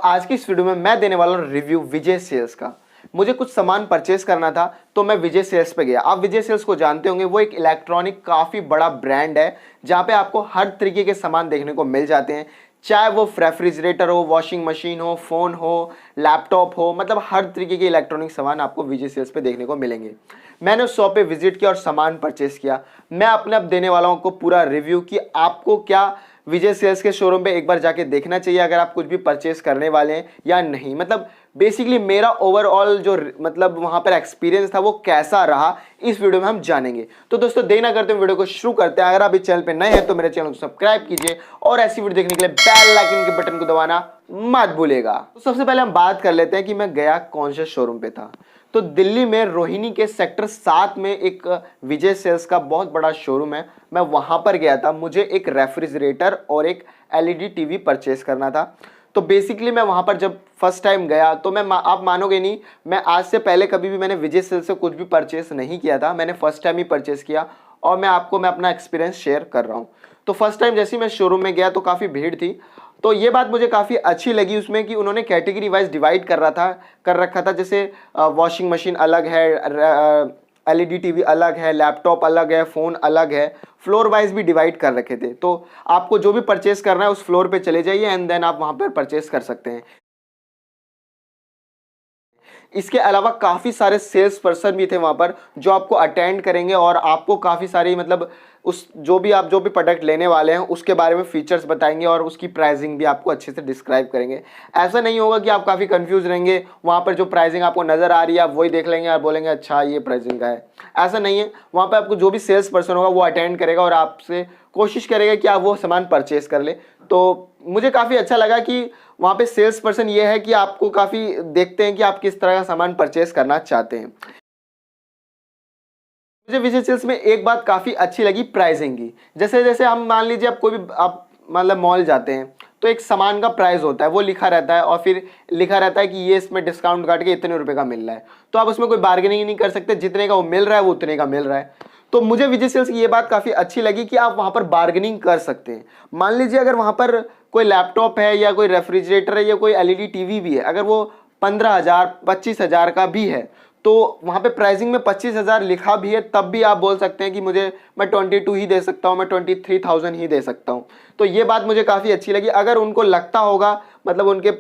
आज की इस वीडियो में मैं देने वाला हूँ रिव्यू विजय सेल्स का। मुझे कुछ सामान परचेस करना था तो मैं विजय सेल्स पे गया। आप विजय सेल्स को जानते होंगे, वो एक इलेक्ट्रॉनिक काफ़ी बड़ा ब्रांड है जहाँ पे आपको हर तरीके के सामान देखने को मिल जाते हैं, चाहे वो रेफ्रिजरेटर हो, वॉशिंग मशीन हो, फ़ोन हो, लैपटॉप हो, मतलब हर तरीके के इलेक्ट्रॉनिक सामान आपको विजय सेल्स पे देखने को मिलेंगे। मैंने उस शॉप पे विजिट किया और सामान परचेस किया। मैं अपने अब देने वाला हूँ आपको पूरा रिव्यू कि आपको क्या विजय सेल्स के शोरूम पे एक बार जाके देखना चाहिए अगर आप कुछ भी परचेस करने वाले हैं या नहीं। मतलब बेसिकली मेरा ओवरऑल जो मतलब वहां पर एक्सपीरियंस था वो कैसा रहा, इस वीडियो में हम जानेंगे। तो दोस्तों देर ना करते हुए वीडियो को शुरू करते हैं। अगर आप इस चैनल पे नए हैं तो मेरे चैनल को सब्सक्राइब कीजिए और ऐसी वीडियो देखने के लिए बेल आइकन के बटन को दबाना मत भूलिएगा। तो सबसे पहले हम बात कर लेते हैं कि मैं गया कौन से शोरूम पे था। तो दिल्ली में रोहिणी के सेक्टर 7 में एक विजय सेल्स का बहुत बड़ा शोरूम है। मैं वहां पर गया था। मुझे एक रेफ्रिजरेटर और एक एलईडी टीवी परचेस करना था। तो बेसिकली मैं वहां पर जब फर्स्ट टाइम गया तो आप मानोगे नहीं, मैं आज से पहले कभी भी मैंने विजय सेल्स से कुछ भी परचेस नहीं किया था। मैंने फर्स्ट टाइम ही परचेस किया और मैं अपना एक्सपीरियंस शेयर कर रहा हूँ। तो फर्स्ट टाइम जैसे ही मैं शोरूम में गया तो काफ़ी भीड़ थी। तो ये बात मुझे काफ़ी अच्छी लगी उसमें कि उन्होंने कैटेगरी वाइज डिवाइड कर रखा था। जैसे वॉशिंग मशीन अलग है, एलईडी टीवी अलग है, लैपटॉप अलग है, फ़ोन अलग है, फ्लोर वाइज भी डिवाइड कर रखे थे। तो आपको जो भी परचेस करना है उस फ्लोर पे चले जाइए एंड देन आप वहाँ पर परचेस कर सकते हैं। इसके अलावा काफ़ी सारे सेल्स पर्सन भी थे वहाँ पर जो आपको अटेंड करेंगे और आपको काफ़ी सारी मतलब उस जो भी प्रोडक्ट लेने वाले हैं उसके बारे में फीचर्स बताएंगे और उसकी प्राइसिंग भी आपको अच्छे से डिस्क्राइब करेंगे। ऐसा नहीं होगा कि आप काफ़ी कंफ्यूज रहेंगे, वहाँ पर जो प्राइसिंग आपको नज़र आ रही है आप वही देख लेंगे और बोलेंगे अच्छा ये प्राइसिंग का है। ऐसा नहीं है, वहाँ पर आपको जो भी सेल्स पर्सन होगा वो अटेंड करेगा और आपसे कोशिश करेगा कि आप वो सामान परचेस कर ले। तो मुझे काफ़ी अच्छा लगा कि वहाँ पे सेल्स पर्सन ये है कि आपको काफ़ी देखते हैं कि आप किस तरह का सामान परचेस करना चाहते हैं। मुझे विजय सेल्स में एक बात काफ़ी अच्छी लगी प्राइसिंग की। जैसे जैसे हम मान लीजिए आप मतलब मॉल जाते हैं तो एक सामान का प्राइस होता है, वो लिखा रहता है और फिर लिखा रहता है कि ये इसमें डिस्काउंट काट के इतने रुपए का मिल रहा है। तो आप उसमें कोई बार्गेनिंग नहीं कर सकते, जितने का वो मिल रहा है वो उतने का मिल रहा है। तो मुझे विजय सेल्स की ये बात काफ़ी अच्छी लगी कि आप वहाँ पर बार्गेनिंग कर सकते हैं। मान लीजिए अगर वहाँ पर कोई लैपटॉप है या कोई रेफ्रिजरेटर है या कोई एलईडी टीवी भी है, अगर वो 15,000 25,000 का भी है तो वहाँ पे प्राइसिंग में 25,000 लिखा भी है, तब भी आप बोल सकते हैं कि मैं 22 ही दे सकता हूँ, मैं 23,000 ही दे सकता हूँ। तो ये बात मुझे काफ़ी अच्छी लगी। अगर उनको लगता होगा, मतलब उनके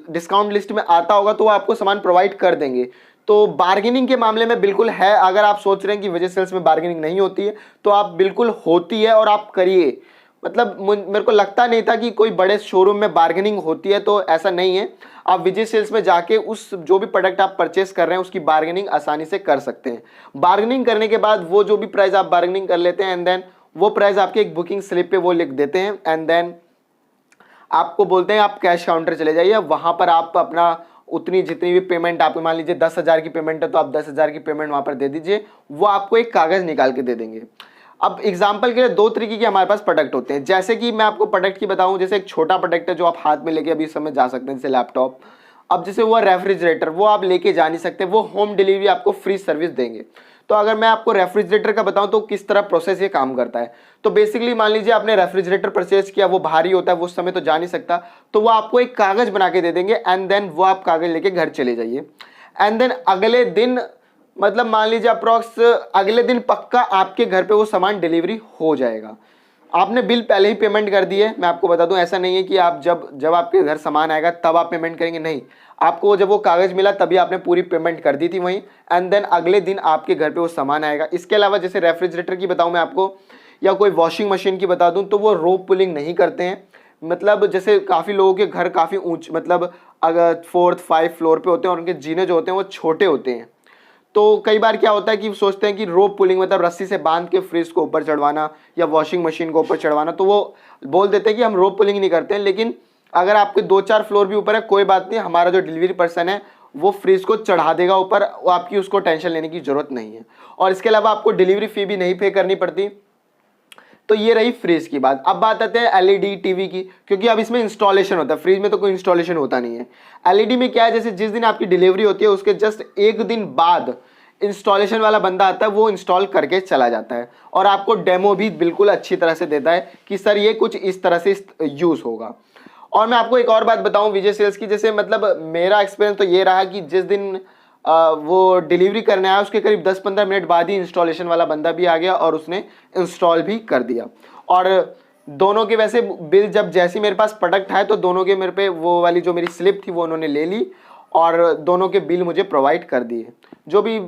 डिस्काउंट लिस्ट में आता होगा तो वो आपको सामान प्रोवाइड कर देंगे। तो बार्गेनिंग के मामले में बिल्कुल है। अगर आप सोच रहे हैं कि विजय सेल्स में बार्गेनिंग नहीं होती है तो आप बिल्कुल होती है और आप करिए। मतलब मेरे को लगता नहीं था कि कोई बड़े शोरूम में बार्गेनिंग होती है, तो ऐसा नहीं है। आप विजय सेल्स में जाके उस जो भी प्रोडक्ट आप परचेस कर रहे हैं उसकी बार्गेनिंग आसानी से कर सकते हैं। बार्गेनिंग करने के बाद वो जो भी प्राइस आप बार्गेनिंग कर लेते हैं एंड देन वो प्राइस आपके एक बुकिंग स्लिप पे वो लिख देते हैं एंड देन आपको बोलते हैं आप कैश काउंटर चले जाइए। वहाँ पर आप अपना उतनी जितनी भी पेमेंट, आपको मान लीजिए 10,000 की पेमेंट है तो आप 10,000 की पेमेंट वहाँ पर दे दीजिए, वो आपको एक कागज़ निकाल के दे देंगे। अब एग्जाम्पल के लिए दो तरीके के हमारे पास प्रोडक्ट होते हैं। जैसे कि मैं आपको प्रोडक्ट की बताऊं, जैसे एक छोटा प्रोडक्ट है जो आप हाथ में लेके अभी इस समय जा सकते हैं, जैसे लैपटॉप। अब जैसे वो रेफ्रिजरेटर वो आप लेके जा नहीं सकते, वो होम डिलीवरी आपको फ्री सर्विस देंगे। तो अगर मैं आपको रेफ्रिजरेटर का बताऊं तो किस तरह प्रोसेस ये काम करता है, तो बेसिकली मान लीजिए आपने रेफ्रिजरेटर परचेज किया, वो भारी होता है, वो उस समय तो जा नहीं सकता, तो वो आपको एक कागज़ बना के दे देंगे एंड देन वो आप कागज़ लेके घर चले जाइए एंड देन अगले दिन, मतलब मान लीजिए अप्रॉक्स अगले दिन पक्का आपके घर पे वो सामान डिलीवरी हो जाएगा। आपने बिल पहले ही पेमेंट कर दी है। मैं आपको बता दूं, ऐसा नहीं है कि आप जब आपके घर सामान आएगा तब आप पेमेंट करेंगे, नहीं। आपको जब वो कागज़ मिला तभी आपने पूरी पेमेंट कर दी थी वहीं एंड देन अगले दिन आपके घर पे वो सामान आएगा। इसके अलावा जैसे रेफ्रिजरेटर की बताऊँ मैं आपको या कोई वॉशिंग मशीन की बता दूँ, तो वो रोप पुलिंग नहीं करते हैं। मतलब जैसे काफ़ी लोगों के घर काफ़ी ऊँच, मतलब अगर 4th 5th फ्लोर पे होते हैं और उनके जीने जो होते हैं वो छोटे होते हैं। तो कई बार क्या होता है कि सोचते हैं कि रोप पुलिंग मतलब रस्सी से बांध के फ्रिज को ऊपर चढ़वाना या वॉशिंग मशीन को ऊपर चढ़वाना, तो वो बोल देते हैं कि हम रोप पुलिंग नहीं करते हैं। लेकिन अगर आपके 2-4 फ्लोर भी ऊपर है कोई बात नहीं, हमारा जो डिलीवरी पर्सन है वो फ्रिज को चढ़ा देगा ऊपर, वो आपकी उसको टेंशन लेने की जरूरत नहीं है। और इसके अलावा आपको डिलीवरी फी भी नहीं पे करनी पड़ती। तो ये रही फ्रिज की बात। अब बात आते हैं एलईडी टीवी की, क्योंकि अब इसमें इंस्टॉलेशन होता है, फ्रिज में तो कोई इंस्टॉलेशन होता नहीं है। एलईडी में क्या है, जैसे जिस दिन आपकी डिलीवरी होती है उसके जस्ट एक दिन बाद इंस्टॉलेशन वाला बंदा आता है, वो इंस्टॉल करके चला जाता है और आपको डेमो भी बिल्कुल अच्छी तरह से देता है कि सर ये कुछ इस तरह से यूज़ होगा। और मैं आपको एक और बात बताऊं विजय सेल्स की, जैसे मतलब मेरा एक्सपीरियंस तो ये रहा कि जिस दिन वो डिलीवरी करने आया उसके करीब 10-15 मिनट बाद ही इंस्टॉलेशन वाला बंदा भी आ गया और उसने इंस्टॉल भी कर दिया। और दोनों के वैसे बिल जब जैसी मेरे पास प्रोडक्ट आए तो दोनों के मेरे पे वो वाली जो मेरी स्लिप थी वो उन्होंने ले ली और दोनों के बिल मुझे प्रोवाइड कर दिए। जो भी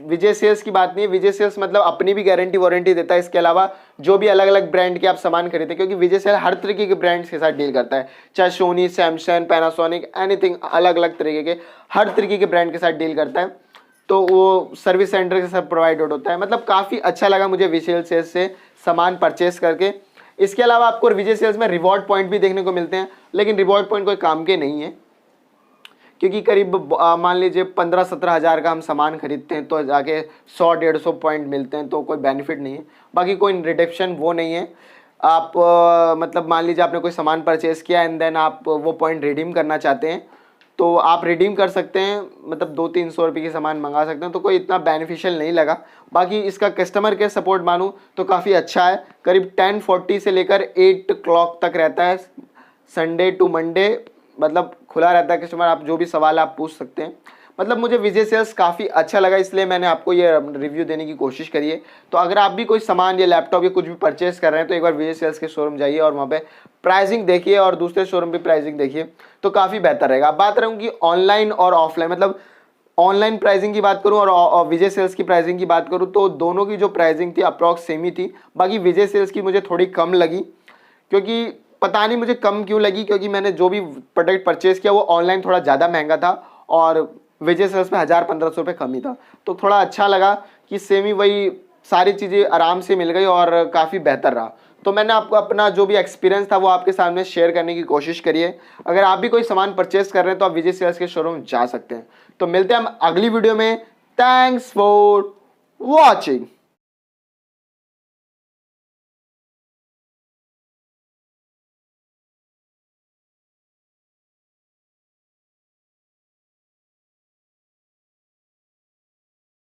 विजय सेल्स की बात नहीं है, विजय सेल्स मतलब अपनी भी गारंटी वारंटी देता है। इसके अलावा जो भी अलग अलग ब्रांड के आप सामान खरीदते हैं, क्योंकि विजय सेल हर तरीके के ब्रांड्स के साथ डील करता है, चाहे सोनी, सैमसंग, पैनासोनिक, एनीथिंग, अलग अलग तरीके के हर तरीके के ब्रांड के साथ डील करता है। तो वो सर्विस सेंटर के साथ प्रोवाइडेड होता है। मतलब काफ़ी अच्छा लगा मुझे विजय सेल्स से सामान परचेस करके। इसके अलावा आपको विजय सेल्स में रिवॉर्ड पॉइंट भी देखने को मिलते हैं, लेकिन रिवॉर्ड पॉइंट कोई काम के नहीं है, क्योंकि करीब मान लीजिए 15-17 हज़ार का हम सामान खरीदते हैं तो जाके 100-150 पॉइंट मिलते हैं, तो कोई बेनिफिट नहीं है। बाकी कोई रिडक्शन वो नहीं है। आप मतलब मान लीजिए आपने कोई सामान परचेस किया एंड देन आप वो पॉइंट रिडीम करना चाहते हैं तो आप रिडीम कर सकते हैं, मतलब 200-300 रुपये की सामान मंगा सकते हैं, तो कोई इतना बेनिफिशियल नहीं लगा। बाकी इसका कस्टमर केयर सपोर्ट मानूँ तो काफ़ी अच्छा है। करीब 10:40 से लेकर 8 o'clock तक रहता है, संडे टू मंडे, मतलब खुला रहता है कस्टमर, आप जो भी सवाल आप पूछ सकते हैं। मतलब मुझे विजय सेल्स काफ़ी अच्छा लगा, इसलिए मैंने आपको ये रिव्यू देने की कोशिश करी है। तो अगर आप भी कोई सामान या लैपटॉप या कुछ भी परचेस कर रहे हैं तो एक बार विजय सेल्स के शोरूम जाइए और वहाँ पे प्राइसिंग देखिए और दूसरे शोरूम पे प्राइसिंग देखिए, तो काफ़ी बेहतर रहेगा। अब बात रहूँगी ऑनलाइन और ऑफलाइन, मतलब ऑनलाइन प्राइसिंग की बात करूं और विजय सेल्स की प्राइसिंग की बात करूं तो दोनों की जो प्राइसिंग थी अप्रॉक्स सेम ही थी। बाकी विजय सेल्स की मुझे थोड़ी कम लगी, क्योंकि पता नहीं मुझे कम क्यों लगी, क्योंकि मैंने जो भी प्रोडक्ट परचेस किया वो ऑनलाइन थोड़ा ज़्यादा महंगा था और विजय सेल्स में 1000-1500 रुपये कम ही था। तो थोड़ा अच्छा लगा कि सेम ही वही सारी चीज़ें आराम से मिल गई और काफ़ी बेहतर रहा। तो मैंने आपको अपना जो भी एक्सपीरियंस था वो आपके सामने शेयर करने की कोशिश करी है। अगर आप भी कोई सामान परचेस कर रहे हैं तो आप विजय सेल्स के शोरूम जा सकते हैं। तो मिलते हैं हम अगली वीडियो में। Thanks for watching.